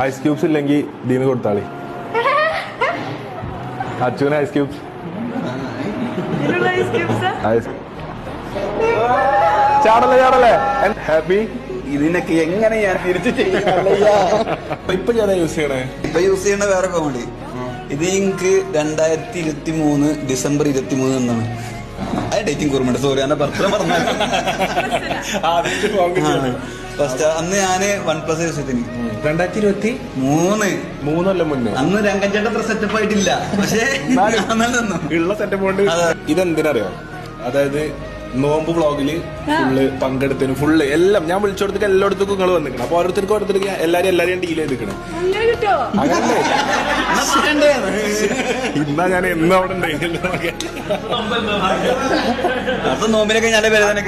Ice cubes ഇല്ലെങ്കിൽ ദീന് കൊടുത്താളി. അച്ഛന് ice cubes. ചാടല്ലേ happy. ഇതിനൊക്കെ എങ്ങനെ ഞാൻ തിരിച്ചു ഇപ്പൊ ഞാൻ യൂസ് ചെയ്യണേ. ഇപ്പൊ യൂസ് ചെയ്യണ വേറെ കോമഡി. ഇത് എനിക്ക് 2023 ഡിസംബർ 23 എന്നാണ്. അത് ഡേറ്റിംഗ് ഓർമ്മയുണ്ട്. സോറി, എന്റെ ബർത്ത്ഡേ പറഞ്ഞാൽ ഫസ്റ്റ് അന്ന് ഞാന് OnePlus യൂസ് ചെയ്തിന് 2023 മുന്നേ. അന്ന് രംഗഞ്ചേട്ട അത്ര സെറ്റപ്പ് ആയിട്ടില്ല, പക്ഷേ ഉള്ള സെറ്റപ്പ് കൊണ്ട്. ഇതെന്തിനറിയോ, അതായത് നോമ്പ് വ്ളോഗില് ഫുള്ള് പങ്കെടുത്തതിന് ഫുള്ള് എല്ലാം ഞാൻ വിളിച്ചു കൊടുത്തിട്ട് എല്ലായിടത്തും നിങ്ങൾ വന്നിക്കണം. അപ്പൊ ഓരോരുത്തർക്ക് എല്ലാരും ഡീൽ ചെയ്തിരിക്കണം. അങ്ങനല്ലേ ഇന്നാ ഞാൻ എന്നും അവിടെ ഉണ്ടായില്ല. അപ്പൊ നോമ്പിനൊക്കെ ഞാൻ പേര് തന്നെ